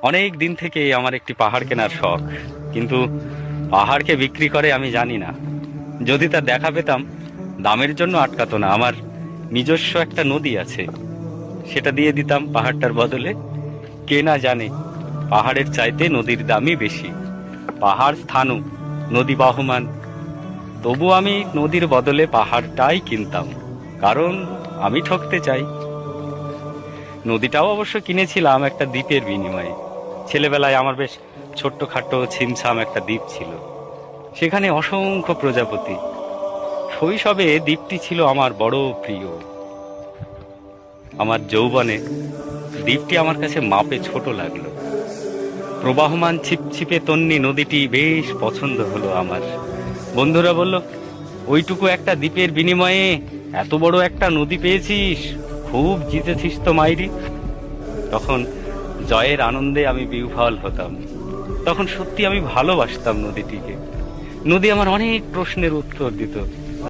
অনেক দিন থেকে আমার একটি পাহাড় কেনার শখ, কিন্তু পাহাড়কে বিক্রি করে আমি জানি না। যদি তার দেখা পেতাম, দামের জন্য আটকাতো না। আমার নিজস্ব একটা নদী আছে, সেটা দিয়ে দিতাম পাহাড়টার বদলে। কে না জানে পাহাড়ের চাইতে নদীর দামই বেশি। পাহাড় স্থানু, নদী বহমান, তবু আমি নদীর বদলে পাহাড়টাই কিনতাম, কারণ আমি ঠকতে চাই। নদীটাও অবশ্য কিনেছিলাম একটা দ্বীপের বিনিময়ে। ছেলেবেলায় আমার বেশ ছোট্টখাটো ছিমছাম একটা দ্বীপ ছিল, সেখানে অসংখ্য প্রজাপতি। শৈশবে দ্বীপটি ছিল আমার বড় প্রিয়। আমার যৌবনে দ্বীপটি আমার কাছে মাপে ছোট লাগলো। প্রবাহমান ছিপছিপে তন্নি নদীটি বেশ পছন্দ হলো আমার। বন্ধুরা বলল, ওইটুকু একটা দ্বীপের বিনিময়ে এত বড় একটা নদী পেয়েছিস, খুব জিতেছিস তো মাইরি। তখন জয়ের আনন্দে আমি বিহ্বল হতাম। তখন সত্যি আমি ভালোবাসতাম নদীটিকে। নদী আমার অনেক প্রশ্নের উত্তর দিত।